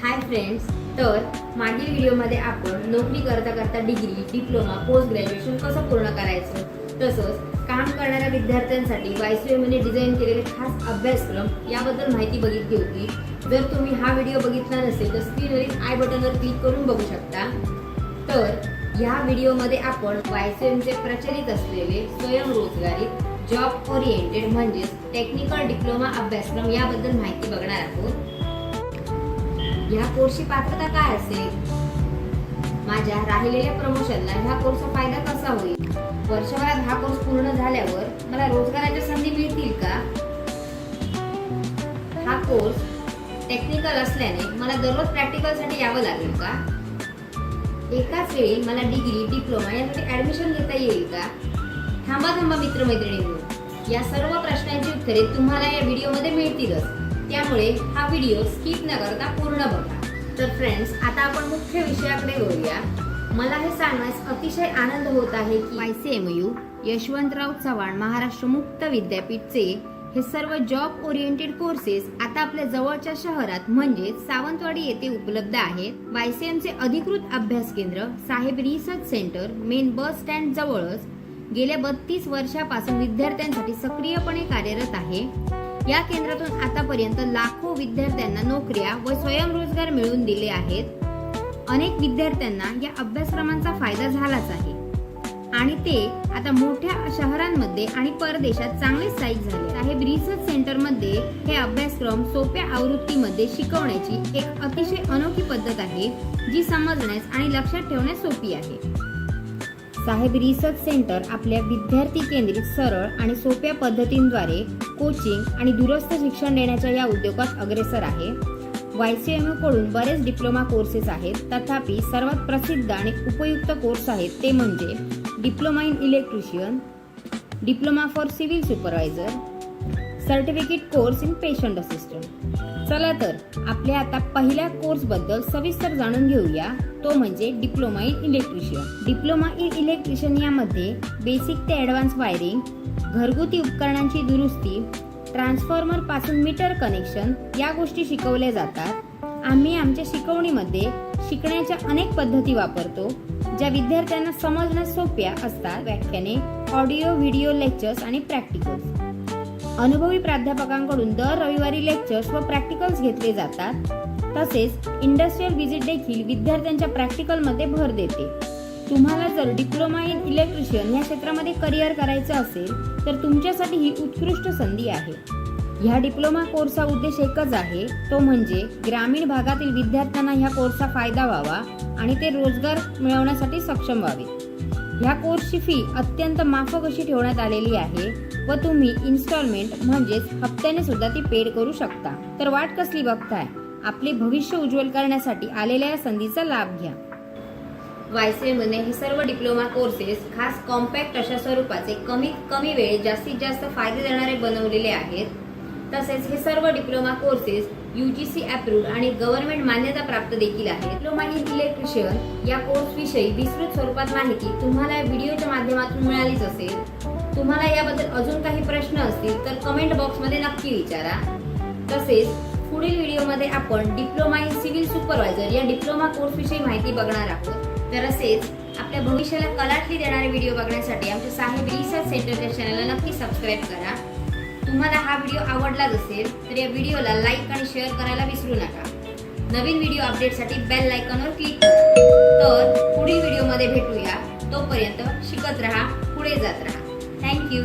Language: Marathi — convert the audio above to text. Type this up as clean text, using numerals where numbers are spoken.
हाय फ्रेंड्स, तर मागील व्हिडिओमध्ये आपण नोकरी करता करता डिग्री, डिप्लोमा, पोस्ट ग्रॅज्युएशन कसं पूर्ण करायचं, तसंच काम करणाऱ्या विद्यार्थ्यांसाठी वायसीएमने डिझाईन केलेले खास अभ्यासक्रम याबद्दल माहिती बघितली होती. जर तुम्ही हा व्हिडिओ बघितला नसेल तर स्क्रीनवरील आय बटनवर क्लिक करून बघू शकता. तर या व्हिडिओमध्ये आपण वायसीएमचे प्रचलित असलेले स्वयंरोजगारीत जॉब ओरिएंटेड म्हणजेच टेक्निकल डिप्लोमा अभ्यासक्रम याबद्दल माहिती बघणार आहोत. ह्या कोर्सची पात्रता काय असेल, माझ्या राहिलेल्या प्रमोशनला ह्या कोर्सचा फायदा कसा होईल, वर्षभरात हा कोर्स पूर्ण झाल्यावर मला रोजगाराच्या संधी मिळतील का, हा कोर्स टेक्निकल असल्याने मला दररोज प्रॅक्टिकलसाठी यावं लागेल का, एकाच वेळी मला डिग्री, डिप्लोमा यासाठी ऍडमिशन घेता येईल का, थांबा मित्रमैत्रिणींनो, या सर्व प्रश्नांची उत्तरे तुम्हाला या व्हिडिओमध्ये मिळतीलच. त्यामुळे हा व्हिडिओ स्किप न करता पूर्ण बघा. तर फ्रेंड्स, आता आपण मुख्य विषयाकडे वळूया. मला हे सांगण्यास अतिशय आनंद होत आहे की वायसीएमयू यशवंतराव चव्हाण महाराष्ट्र मुक्त विद्यापीठचे हे सर्व जॉब ओरिएंटेड कोर्सेस आता आपल्या जवळच्या शहरात म्हणजेच सावंतवाडी येथे उपलब्ध आहेत. वायसीएमचे अधिकृत अभ्यास केंद्र साहेब research centre main bus stand जवळच गेल्या 32 वर्षापासून विद्यार्थ्यांसाठी सक्रियपणे कार्यरत आहे. या केंद्रातून आतापर्यंत लाखो विद्यार्थ्यांना नोकऱ्या व स्वयंरोजगार मिळवून दिले आहेत. अनेक विद्यार्थ्यांना या अभ्यासक्रमांचा फायदा झालाच आहे आणि ते आता मोठ्या शहरांमध्ये आणि परदेशात चांगले स्थायिक झाले. साहेब रिसर्च सेंटर मध्ये हे अभ्यासक्रम सोप्या आवृत्तीमध्ये शिकवण्याची एक अतिशय अनोखी पद्धत आहे, जी समजण्यास आणि लक्षात ठेवण्यास सोपी आहे. साहेब रिसर्च सेंटर आपल्या विद्यार्थी केंद्रित, सरळ आणि सोप्या पद्धतींद्वारे कोचिंग आणि दूरस्थ शिक्षण देण्याच्या या उद्योगात अग्रेसर आहे. वायसीएमयू कडून बरेच डिप्लोमा कोर्सेस आहेत, तथापि सर्वात प्रसिद्ध आणि उपयुक्त कोर्स आहेत ते म्हणजे diploma in electrician, diploma for civil supervisor, certificate course in patient assistant. चला तर आपल्या आता पहिल्या कोर्स बद्दल सविस्तर जाणून घेऊया, तो म्हणजे diploma in electrician. Diploma in electrician यामध्ये बेसिक ते ॲडव्हान्स वायरिंग, घरगुती उपकरणांची दुरुस्ती, ट्रान्सफॉर्मर पासून मीटर कनेक्शन या गोष्टी शिकवल्या जातात. आम्ही आमच्या शिकवणीमध्ये शिकण्याच्या अनेक पद्धती वापरतो, ज्या विद्यार्थ्यांना समजण्यास सोप्या असतात. व्याख्याने, ऑडिओ व्हिडिओ लेक्चर्स आणि प्रॅक्टिकल्स. अनुभवी प्राध्यापकांकडून दर रविवारी लेक्चर्स व प्रॅक्टिकल्स घेतले जातात. तसेच इंडस्ट्रियल व्हिजिट देखील विद्यार्थ्यांच्या प्रॅक्टिकलमध्ये भर देते. तुम्हाला जर डिप्लोमा इन इलेक्ट्रिशियन या क्षेत्रामध्ये करिअर करायचं असेल तर तुमच्यासाठी ही उत्कृष्ट संधी आहे. ह्या डिप्लोमा कोर्सचा उद्देश एकच आहे, तो म्हणजे ग्रामीण भागातील विद्यार्थ्यांना ह्या कोर्सचा फायदा व्हावा आणि ते रोजगार मिळवण्यासाठी सक्षम व्हावे. ह्या कोर्सची फी अत्यंत माफक अशी ठेवण्यात आलेली आहे व तुम्ही इन्स्टॉलमेंट म्हणजेच हप्त्याने सुद्धा ती पेड करू शकता. तर वाट कसली बघताय, आपले भविष्य उज्ज्वल करण्यासाठी आलेल्या या संधीचा लाभ घ्या. वायसीएमने हे सर्व डिप्लोमा कोर्सेस खास कॉम्पॅक्ट अशा स्वरूपाचे कमीत कमी वेळेत जास्तीत जास्त फायदे देणारे बनवलेले आहेत. तसेच हे सर्व डिप्लोमा कोर्सेस UGC अप्रूव्ड आणि गव्हर्नमेंट मान्यता प्राप्त देखील आहेत. डिप्लोमा इन इलेक्ट्रिशियन या कोर्स विषयी विस्तृत स्वरूपात माहिती तुम्हाला या व्हिडिओच्या माध्यमातून मिळालीच असेल. तुम्हाला याबद्दल अजून काही प्रश्न असतील तर कमेंट बॉक्समध्ये नक्की विचारा. तसेच पुढील व्हिडिओमध्ये आपण डिप्लोमा इन सिव्हिल सुपरवायझर या डिप्लोमा कोर्स विषयी माहिती बघणार आहोत. तर असेच आपल्या भविष्याला कलाटणी देणारे व्हिडिओ बघण्यासाठी आमच्या साहेब रिसर्च सेंटरच्या चॅनलला नक्की सबस्क्राईब करा. तुम्हाला हा व्हिडिओ आवडलाच असेल तर या व्हिडिओला लाईक आणि शेअर करायला विसरू नका. नवीन व्हिडिओ अपडेटसाठी बेल आयकॉनवर क्लिक करा. तर पुढील व्हिडिओमध्ये भेटूया. तोपर्यंत शिकत राहा, पुढे जात राहा. थँक्यू.